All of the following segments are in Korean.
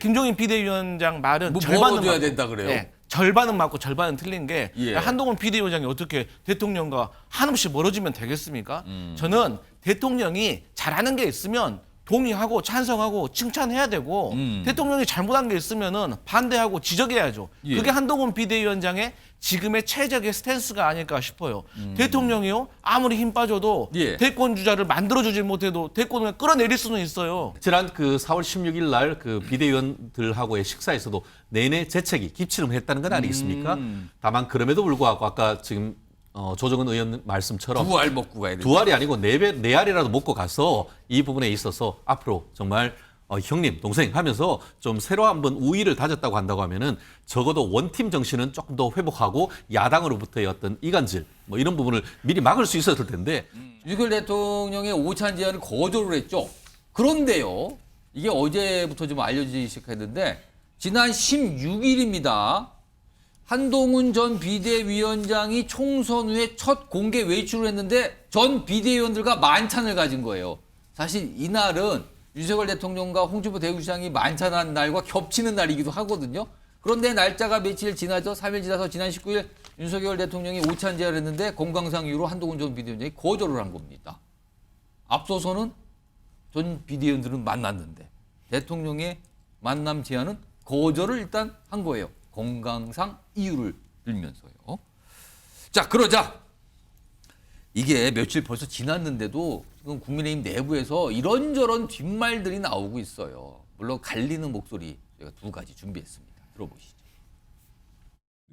김종인 비대위원장 말은 뭐 절반은 먹어줘야 맞고, 된다 그래요? 네, 절반은 맞고 절반은 틀린 게 예. 한동훈 비대위원장이 어떻게 대통령과 한없이 멀어지면 되겠습니까? 저는 대통령이 잘하는 게 있으면 동의하고 찬성하고 칭찬해야 되고 대통령이 잘못한 게 있으면은 반대하고 지적해야죠. 예. 그게 한동훈 비대위원장의 지금의 최적의 스탠스가 아닐까 싶어요. 대통령이요 아무리 힘 빠져도 예. 대권 주자를 만들어주지 못해도 대권을 끌어내릴 수는 있어요. 지난 그 4월 16일 날 그 비대위원들하고의 식사에서도 내내 재책이 기침을 했다는 건 아니겠습니까? 다만 그럼에도 불구하고 아까 지금 조정은 의원 말씀처럼 두 알 먹고 가야 돼. 두 알이 아니고 네 알이라도 먹고 가서 이 부분에 있어서 앞으로 정말 형님, 동생 하면서 좀 새로 한번 우위를 다졌다고 한다고 하면은 적어도 원팀 정신은 조금 더 회복하고 야당으로부터의 어떤 이간질 뭐 이런 부분을 미리 막을 수 있었을 텐데 윤석열 대통령의 오찬 제안을 거절을 했죠. 그런데요, 이게 어제부터 좀 알려지기 시작했는데 지난 16일입니다. 한동훈 전 비대위원장이 총선 후에 첫 공개 외출을 했는데 전 비대위원들과 만찬을 가진 거예요. 사실 이날은 윤석열 대통령과 홍준표 대구시장이 만찬한 날과 겹치는 날이기도 하거든요. 그런데 날짜가 며칠 지나죠. 3일 지나서 지난 19일 윤석열 대통령이 오찬 제안을 했는데 건강상 이유로 한동훈 전 비대위원장이 거절을 한 겁니다. 앞서서는 전 비대위원들은 만났는데 대통령의 만남 제안은 거절을 일단 한 거예요. 건강상 이유를 들면서요. 자, 그러자 이게 며칠 벌써 지났는데도 지금 국민의힘 내부에서 이런저런 뒷말들이 나오고 있어요. 물론 갈리는 목소리 저희가 두 가지 준비했습니다. 들어보시죠.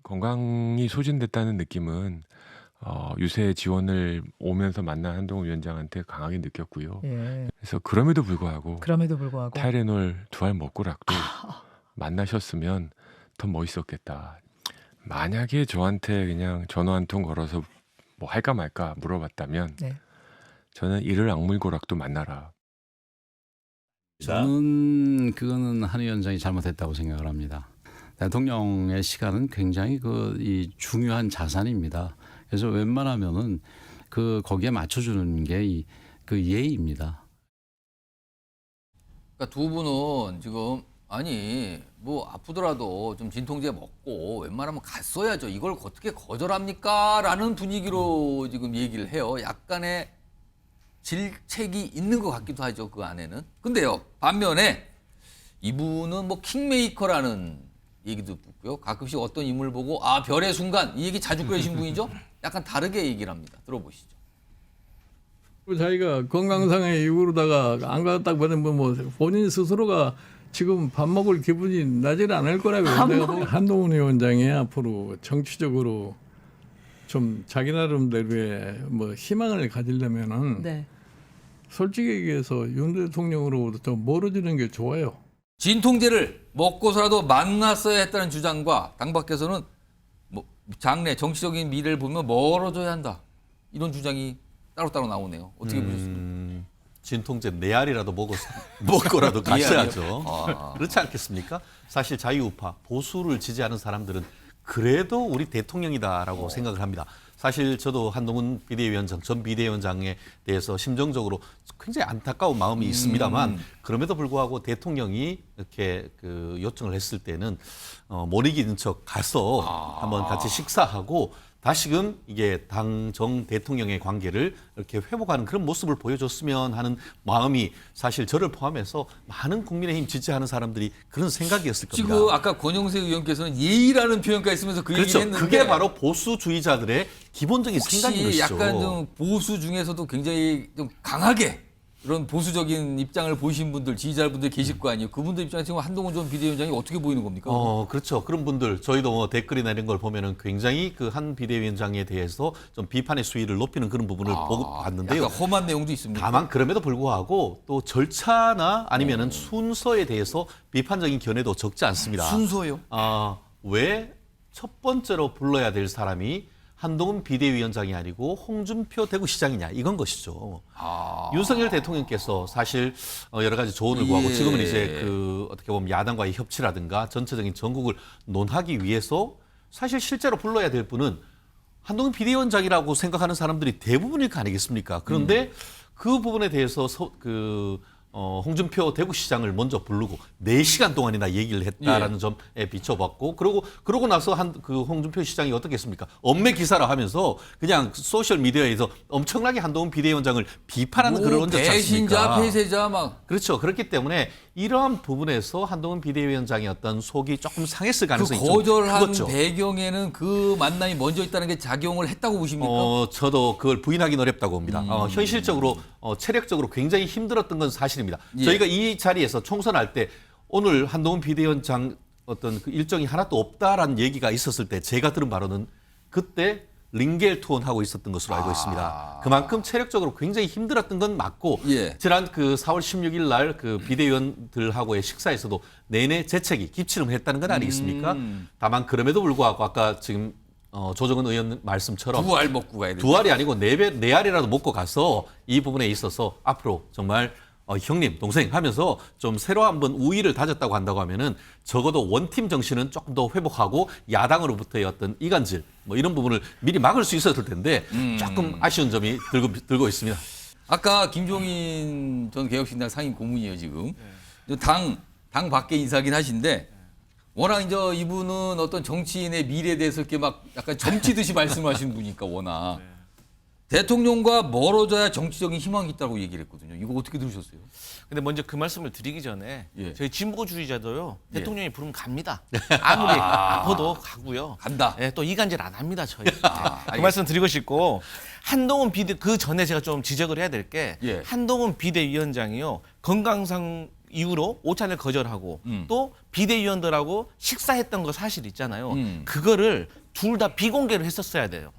건강이 소진됐다는 느낌은 유세 지원을 오면서 만난 한동훈 위원장한테 강하게 느꼈고요. 예. 그래서 그럼에도 불구하고 그럼에도 불구하고 타이레놀 두 알 먹고라도 만나셨으면 더 멋있었겠다. 만약에 저한테 그냥 전화 한 통 걸어서 뭐 할까 말까 물어봤다면 네. 저는 이를 악물고락도 만나라. 저는 그거는 한 위원장이 잘못했다고 생각을 합니다. 대통령의 시간은 굉장히 이 중요한 자산입니다. 그래서 웬만하면은 거기에 맞춰주는 게 그 예의입니다. 그러니까 두 분은 지금 아니 뭐 아프더라도 좀 진통제 먹고 웬만하면 갔어야죠. 이걸 어떻게 거절합니까? 라는 분위기로 지금 얘기를 해요. 약간의 질책이 있는 것 같기도 하죠. 그 안에는. 근데요. 반면에 이분은 뭐 킹메이커라는 얘기도 듣고요. 가끔씩 어떤 인물 보고 별의 순간 이 얘기 자주 꺼내신 분이죠. 약간 다르게 얘기를 합니다. 들어보시죠. 자기가 건강상의 이유로다가 안 갔다 보내면 뭐 본인 스스로가 지금 밥 먹을 기분이 나지는 않을 거라고요. 내가 보기엔 한동훈 위원장이 앞으로 정치적으로 좀 자기 나름대로의 뭐 희망을 가지려면은 네. 솔직히 얘기해서 윤 대통령으로부터 멀어지는 게 좋아요. 진통제를 먹고서라도 만났어야 했다는 주장과 당 밖에서는 뭐 장래 정치적인 미래를 보면 멀어져야 한다. 이런 주장이 따로따로 나오네요. 어떻게 보셨습니까? 진통제 네 알이라도 먹고라도 가셔야죠. 아. 그렇지 않겠습니까? 사실 자유우파 보수를 지지하는 사람들은 그래도 우리 대통령이다라고 생각을 합니다. 사실 저도 한동훈 비대위원장, 전 비대위원장에 대해서 심정적으로 굉장히 안타까운 마음이 있습니다만 그럼에도 불구하고 대통령이 이렇게 그 요청을 했을 때는 못 이기는 척 가서 한번 같이 식사하고 다시금 이게 당정 대통령의 관계를 이렇게 회복하는 그런 모습을 보여줬으면 하는 마음이 사실 저를 포함해서 많은 국민의힘 지지하는 사람들이 그런 생각이었을 겁니다. 지금 아까 권영세 의원께서는 예의라는 표현까지 쓰면서 그 그렇죠. 얘기를 했는데 그게 바로 보수주의자들의 기본적인 생각인 혹시 것이죠. 약간 좀 보수 중에서도 굉장히 좀 강하게 이런 보수적인 입장을 보이신 분들, 지지자분들 계실 거 아니에요. 그분들 입장에서 지금 한동훈 전 비대위원장이 어떻게 보이는 겁니까? 그렇죠. 그런 분들 저희도 뭐 댓글이나 이런 걸 보면은 굉장히 그 한 비대위원장에 대해서 좀 비판의 수위를 높이는 그런 부분을 보고 봤는데요. 약간 험한 내용도 있습니다. 다만 그럼에도 불구하고 또 절차나 아니면은 순서에 대해서 비판적인 견해도 적지 않습니다. 순서요? 왜 첫 번째로 불러야 될 사람이 한동훈 비대위원장이 아니고 홍준표 대구시장이냐 이건 것이죠. 윤석열 대통령께서 사실 여러 가지 조언을 구하고 지금은 이제 그 어떻게 보면 야당과의 협치라든가 전체적인 전국을 논하기 위해서 사실 실제로 불러야 될 분은 한동훈 비대위원장이라고 생각하는 사람들이 대부분일 거 아니겠습니까? 그런데 그 부분에 대해서 홍준표 대구시장을 먼저 부르고 4시간 동안이나 얘기를 했다라는 점에 비춰봤고, 그러고 나서 그 홍준표 시장이 어떻게 했습니까? 엄매 기사라 하면서 그냥 소셜 미디어에서 엄청나게 한동훈 비대위원장을 비판하는 글을 얹었지 않습니까? 배신자, 폐쇄자 막. 그렇죠. 그렇기 때문에 이러한 부분에서 한동훈 비대위원장의 어떤 속이 조금 상했을 그 가능성이 좀 거절한 크겠죠. 배경에는 그 만남이 먼저 있다는 게 작용을 했다고 보십니까? 저도 그걸 부인하기는 어렵다고 봅니다. 현실적으로 체력적으로 굉장히 힘들었던 건 사실입니다. 예. 저희가 이 자리에서 총선할 때 오늘 한동훈 비대위원장 어떤 그 일정이 하나도 없다라는 얘기가 있었을 때 제가 들은 바로는 그때 링겔 투혼하고 있었던 것으로 알고 있습니다. 그만큼 체력적으로 굉장히 힘들었던 건 맞고, 예. 지난 그 4월 16일 날 그 비대위원들하고의 식사에서도 내내 재채기, 기침을 했다는 건 아니겠습니까? 다만 그럼에도 불구하고 아까 지금 조정은 의원 말씀처럼 2알 먹고 가야 돼. 2알이 아니고 4알이라도 먹고 가서 이 부분에 있어서 앞으로 정말 형님, 동생 하면서 좀 새로 한번 우위를 다졌다고 한다고 하면은 적어도 원팀 정신은 조금 더 회복하고 야당으로부터의 어떤 이간질 뭐 이런 부분을 미리 막을 수 있었을 텐데 조금 아쉬운 점이 들고 있습니다. 아까 김종인 전 개혁신당 상임 고문이에요 지금. 당 밖에 인사긴 하신데 워낙 이제 이분은 어떤 정치인의 미래에 대해서 이렇게 막 약간 점치듯이 말씀하시는 분이니까 워낙. 대통령과 멀어져야 정치적인 희망이 있다고 얘기를 했거든요. 이거 어떻게 들으셨어요? 근데 먼저 그 말씀을 드리기 전에 예. 저희 진보주의자도요. 예. 대통령이 부르면 갑니다. 아무리 아파도 가고요. 간다. 예, 또 이간질 안 합니다. 저희. 그 알겠습니다. 말씀 드리고 싶고, 한동훈 그 전에 제가 좀 지적을 해야 될 게 예. 한동훈 비대위원장이요. 건강상 이유로 오찬을 거절하고 또 비대위원들하고 식사했던 거 사실 있잖아요. 그거를 둘 다 비공개로 했었어야 돼요.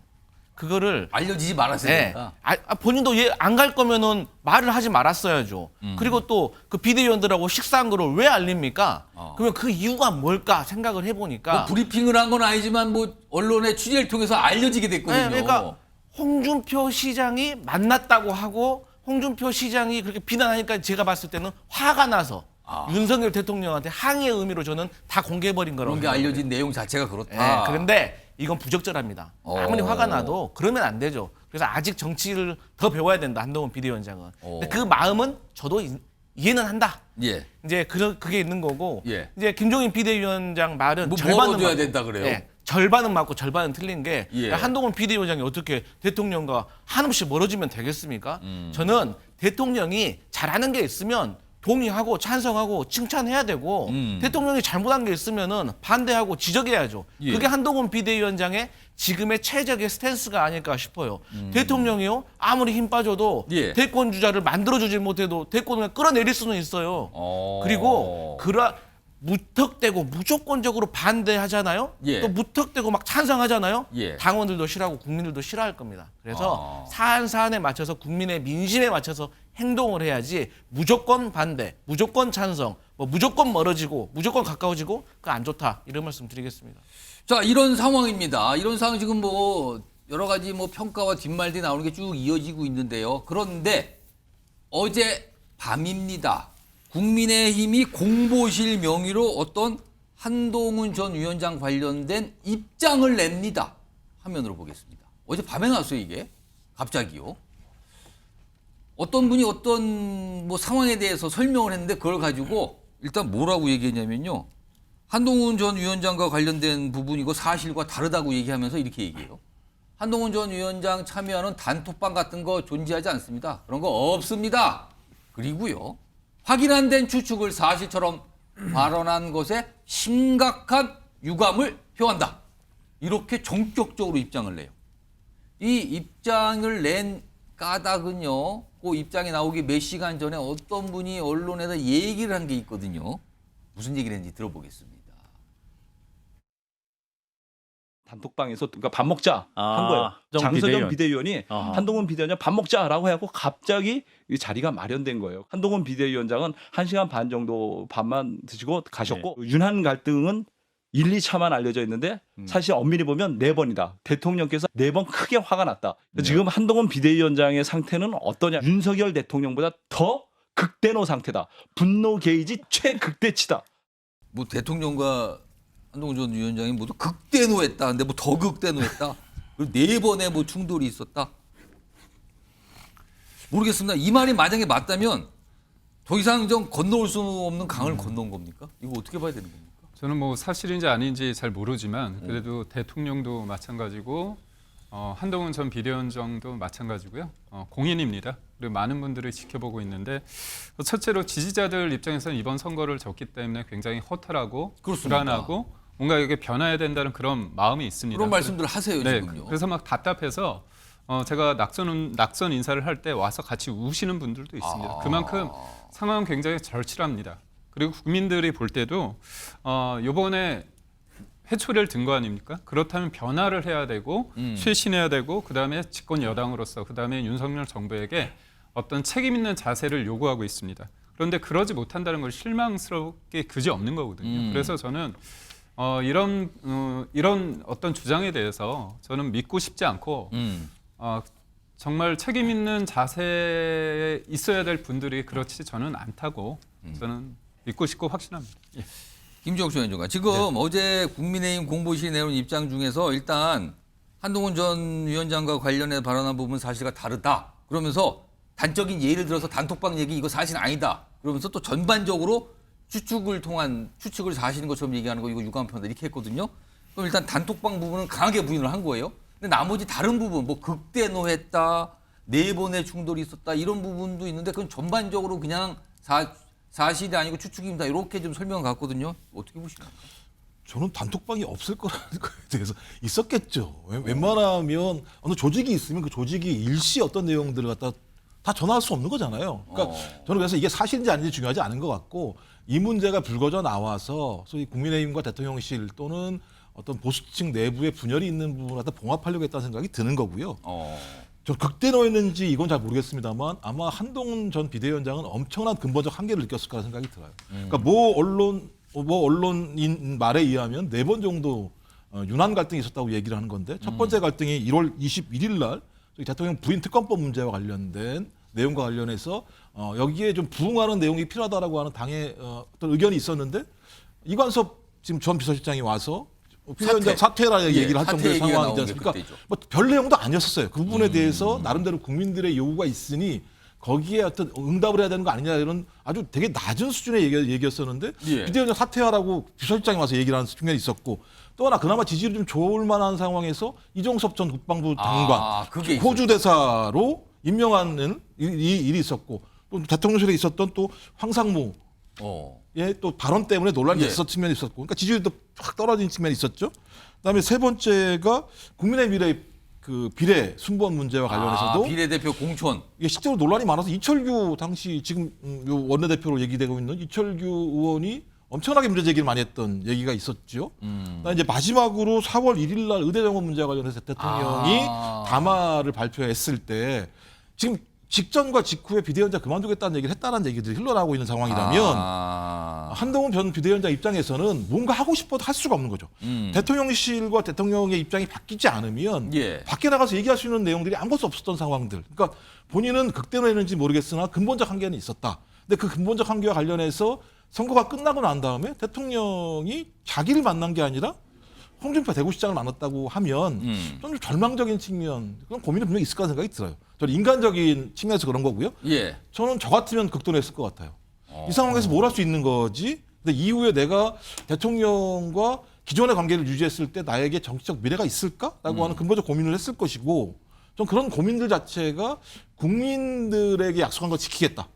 그거를 알려지지 말았어야 네. 된다. 본인도 안 갈 거면은 말을 하지 말았어야죠. 그리고 또 그 비대위원들하고 식사한 거를 왜 알립니까? 그러면 그 이유가 뭘까 생각을 해보니까 뭐 브리핑을 한 건 아니지만 뭐 언론의 취재를 통해서 알려지게 됐거든요. 네, 그러니까 홍준표 시장이 만났다고 하고 홍준표 시장이 그렇게 비난하니까 제가 봤을 때는 화가 나서 윤석열 대통령한테 항의의 의미로 저는 다 공개해버린 거라고 그런 게 생각해요. 알려진 내용 자체가 그렇다. 네, 그런데 이건 부적절합니다. 아무리 화가 나도 그러면 안 되죠. 그래서 아직 정치를 더 배워야 된다. 한동훈 비대위원장은. 근데 그 마음은 저도 이해는 한다. 예. 이제 그게 있는 거고. 예. 이제 김종인 비대위원장 말은 뭐 절반은 멀어져야 맞고, 된다 그래요? 예, 절반은 맞고 절반은 틀린 게 예. 한동훈 비대위원장이 어떻게 대통령과 한없이 멀어지면 되겠습니까? 저는 대통령이 잘하는 게 있으면 동의하고 찬성하고 칭찬해야 되고 대통령이 잘못한 게 있으면은 반대하고 지적해야죠. 예. 그게 한동훈 비대위원장의 지금의 최적의 스탠스가 아닐까 싶어요. 대통령이요 아무리 힘 빠져도 예. 대권 주자를 만들어주지 못해도 대권을 끌어내릴 수는 있어요. 그리고 무턱대고 무조건적으로 반대하잖아요. 예. 또 무턱대고 막 찬성하잖아요. 예. 당원들도 싫어하고 국민들도 싫어할 겁니다. 그래서 사안사안에 맞춰서 국민의 민심에 맞춰서 행동을 해야지 무조건 반대, 무조건 찬성, 뭐 무조건 멀어지고 무조건 가까워지고 그거 안 좋다 이런 말씀 드리겠습니다. 자, 이런 상황입니다. 이런 상황 지금 뭐 여러 가지 뭐 평가와 뒷말들이 나오는 게 쭉 이어지고 있는데요. 그런데 어제 밤입니다. 국민의힘이 공보실 명의로 어떤 한동훈 전 위원장 관련된 입장을 냅니다. 화면으로 보겠습니다. 어제 밤에 나왔어요, 이게. 갑자기요. 어떤 분이 어떤 뭐 상황에 대해서 설명을 했는데 그걸 가지고 일단 뭐라고 얘기했냐면요. 한동훈 전 위원장과 관련된 부분이고 사실과 다르다고 얘기하면서 이렇게 얘기해요. 한동훈 전 위원장 참여하는 단톡방 같은 거 존재하지 않습니다. 그런 거 없습니다. 그리고요. 확인 안 된 추측을 사실처럼 발언한 것에 심각한 유감을 표한다. 이렇게 전격적으로 입장을 내요. 이 입장을 낸 까닭은요. 그 입장이 나오기 몇 시간 전에 어떤 분이 언론에다 얘기를 한 게 있거든요. 무슨 얘기를 했는지 들어보겠습니다. 단톡방에서 그러니까 밥 먹자 한 거예요. 장서정 비대위원이 한동훈 비대위원장 밥 먹자라고 해갖고 갑자기 이 자리가 마련된 거예요. 한동훈 비대위원장은 1시간 반 정도 밥만 드시고 가셨고 윤한 갈등은 1, 2차만 알려져 있는데 사실 엄밀히 보면 4번이다. 대통령께서 4번 크게 화가 났다. 지금 한동훈 비대위원장의 상태는 어떠냐. 윤석열 대통령보다 더 극대노 상태다. 분노 게이지 최극대치다. 뭐 대통령과 한동훈 전 위원장이 모두 극대노했다. 근데 뭐 더 극대노했다. 그리고 4번의 뭐 충돌이 있었다. 모르겠습니다. 이 말이 만약에 맞다면 더 이상 좀 건너올 수 없는 강을 건너온 겁니까? 이거 어떻게 봐야 되는 겁니까? 저는 뭐 사실인지 아닌지 잘 모르지만 그래도 대통령도 마찬가지고 한동훈 전 비대위원장도 마찬가지고요. 공인입니다. 그리고 많은 분들이 지켜보고 있는데 첫째로 지지자들 입장에서는 이번 선거를 졌기 때문에 굉장히 허탈하고 그렇습니까? 불안하고 뭔가 이게 변화해야 된다는 그런 마음이 있습니다. 그런 말씀들 하세요 네, 지금요. 그래서 막 답답해서 제가 낙선 인사를 할 때 와서 같이 우시는 분들도 있습니다. 그만큼 상황은 굉장히 절실합니다. 그리고 국민들이 볼 때도 이번에 회초리를 든 거 아닙니까? 그렇다면 변화를 해야 되고 쇄신해야 되고 그다음에 집권 여당으로서 그다음에 윤석열 정부에게 어떤 책임 있는 자세를 요구하고 있습니다. 그런데 그러지 못한다는 걸 실망스럽게 그지없는 거거든요. 그래서 저는 이런 어떤 주장에 대해서 저는 믿고 싶지 않고 정말 책임 있는 자세에 있어야 될 분들이 그렇지 저는 않다고 저는 믿고 싶고 확신합니다. 예. 김정수 위원장관 지금 어제 국민의힘 공보실이 내놓은 입장 중에서 일단 한동훈 전 위원장과 관련해 발언한 부분 사실과 다르다. 그러면서 단적인 예를 들어서 단톡방 얘기 이거 사실 아니다. 그러면서 또 전반적으로 추측을 사실인 것처럼 얘기하는 거 이거 유감편다 이렇게 했거든요. 그럼 일단 단톡방 부분은 강하게 부인을 한 거예요. 근데 나머지 다른 부분 뭐 극대노했다, 내번의 충돌이 있었다 이런 부분도 있는데 그건 전반적으로 그냥 사실이 아니고 추측입니다. 이렇게 좀 설명을 갔거든요. 어떻게 보십니까? 저는 단톡방이 없을 거라는 거에 대해서 있었겠죠. 웬만하면 어느 조직이 있으면 그 조직이 일시 어떤 내용들을 갖다 다 전화할 수 없는 거잖아요. 그러니까 저는 그래서 이게 사실인지 아닌지 중요하지 않은 것 같고 이 문제가 불거져 나와서 소위 국민의힘과 대통령실 또는 어떤 보수층 내부의 분열이 있는 부분을 갖다 봉합하려고 했다는 생각이 드는 거고요. 저 극대노했는지 이건 잘 모르겠습니다만 아마 한동훈 전 비대위원장은 엄청난 근본적 한계를 느꼈을 거라는 생각이 들어요. 그러니까 뭐 언론인 말에 의하면 4번 정도 윤한 갈등이 있었다고 얘기를 하는 건데 첫 번째 갈등이 1월 21일 날 대통령 부인 특검법 문제와 관련된 내용과 관련해서 여기에 좀 부응하는 내용이 필요하다라고 하는 당의 어떤 의견이 있었는데 이관섭 지금 전 비서실장이 와서 비대위원장 사퇴라는 얘기를 할 정도의 상황이지 않습니까? 뭐 별 내용도 아니었었어요. 그 부분에 대해서 나름대로 국민들의 요구가 있으니 거기에 어떤 응답을 해야 되는 거 아니냐 이런 아주 되게 낮은 수준의 얘기였었는데 비대위원장 사퇴하라고 비서실장이 와서 얘기를 하는 측면이 있었고 또 하나 그나마 지지율이 좀 좋을 만한 상황에서 이종섭 전 국방부 장관 호주 대사로 임명하는 일이 있었고 또 대통령실에 있었던 또 황상무 또 발언 때문에 논란이 있었던 측면이 있었고 그러니까 지지율도 확 떨어진 측면이 있었죠. 그다음에 세 번째가 국민의 미래 그 비례 순번 문제와 관련해서도 비례대표 공천 이게 실제로 논란이 많아서 이철규 당시 지금 요 원내대표로 얘기되고 있는 이철규 의원이 엄청나게 문제 제기를 많이 했던 얘기가 있었죠. 그다음에 이제 마지막으로 4월 1일 날 의대 정원 문제와 관련해서 대통령이 담화를 발표했을 때 지금 직전과 직후에 비대위원장 그만두겠다는 얘기를 했다는 얘기들이 흘러나오고 있는 상황이라면 한동훈 전 비대위원장 입장에서는 뭔가 하고 싶어도 할 수가 없는 거죠. 대통령실과 대통령의 입장이 바뀌지 않으면 밖에 나가서 얘기할 수 있는 내용들이 아무것도 없었던 상황들. 그러니까 본인은 극대노했는지 모르겠으나 근본적 한계는 있었다. 근데 그 근본적 한계와 관련해서 선거가 끝나고 난 다음에 대통령이 자기를 만난 게 아니라 홍준표 대구시장을 만났다고 하면 좀 절망적인 측면, 그런 고민이 분명히 있을 거라는 생각이 들어요. 저는 인간적인 측면에서 그런 거고요. 저는 저 같으면 극도했을 것 같아요. 이 상황에서 뭘 할 수 있는 거지? 근데 이후에 내가 대통령과 기존의 관계를 유지했을 때 나에게 정치적 미래가 있을까라고 하는 근본적 고민을 했을 것이고, 전 그런 고민들 자체가 국민들에게 약속한 걸 지키겠다.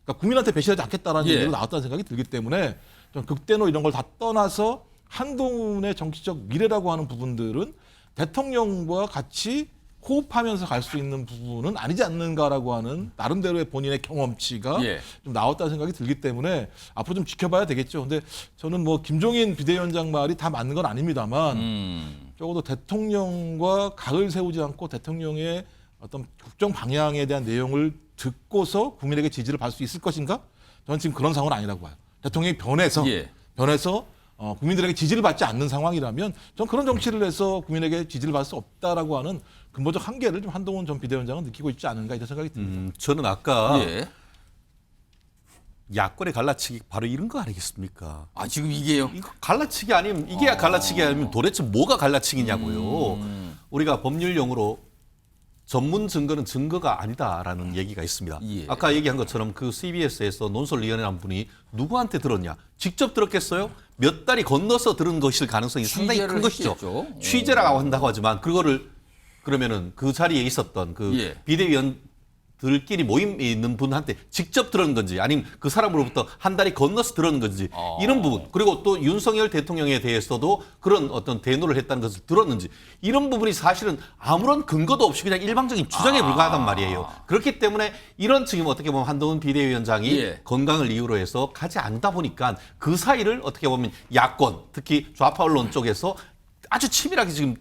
그러니까 국민한테 배신하지 않겠다라는 얘기로 나왔다는 생각이 들기 때문에 좀 극대노 이런 걸 다 떠나서 한동훈의 정치적 미래라고 하는 부분들은 대통령과 같이 호흡하면서 갈 수 있는 부분은 아니지 않는가라고 하는 나름대로의 본인의 경험치가 좀 나왔다는 생각이 들기 때문에 앞으로 좀 지켜봐야 되겠죠. 근데 저는 뭐 김종인 비대위원장 말이 다 맞는 건 아닙니다만 적어도 대통령과 각을 세우지 않고 대통령의 어떤 국정 방향에 대한 내용을 듣고서 국민에게 지지를 받을 수 있을 것인가? 저는 지금 그런 상황은 아니라고 봐요. 대통령이 변해서 국민들에게 지지를 받지 않는 상황이라면 전 그런 정치를 해서 국민에게 지지를 받을 수 없다라고 하는 근본적 한계를 좀 한동훈 전 비대위원장은 느끼고 있지 않은가 이런 생각이 듭니다. 저는 아까 야권의 갈라치기 바로 이런 거 아니겠습니까? 지금 이게요? 이거 갈라치기 아니면 이게 갈라치기 아니면 도대체 뭐가 갈라치기냐고요. 우리가 법률 용어로 전문 증거는 증거가 아니다라는 얘기가 있습니다. 예. 아까 얘기한 것처럼 그 CBS에서 논설위원회란 분이 누구한테 들었냐? 직접 들었겠어요? 몇 달이 건너서 들은 것일 가능성이 상당히 큰 취재를 것이죠. 했겠죠. 취재라고 한다고 하지만 그거를 그러면은 그 자리에 있었던 그 예. 비대위원들끼리 모임에 있는 분한테 직접 들은 건지 아니면 그 사람으로부터 한 달이 건너서 들은 건지 이런 부분 그리고 또 윤석열 대통령에 대해서도 그런 어떤 대노를 했다는 것을 들었는지 이런 부분이 사실은 아무런 근거도 없이 그냥 일방적인 주장에 불과하단 말이에요. 그렇기 때문에 이런 지금 어떻게 보면 한동훈 비대위원장이 예. 건강을 이유로 해서 가지 않다 보니까 그 사이를 어떻게 보면 야권 특히 좌파 언론 쪽에서 아주 치밀하게 지금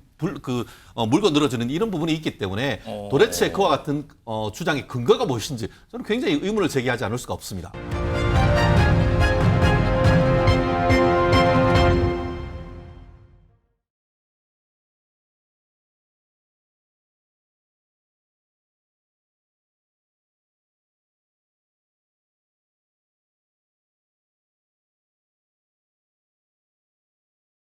물고 늘어지는 이런 부분이 있기 때문에 도대체 그와 같은 주장의 근거가 무엇인지 저는 굉장히 의문을 제기하지 않을 수가 없습니다.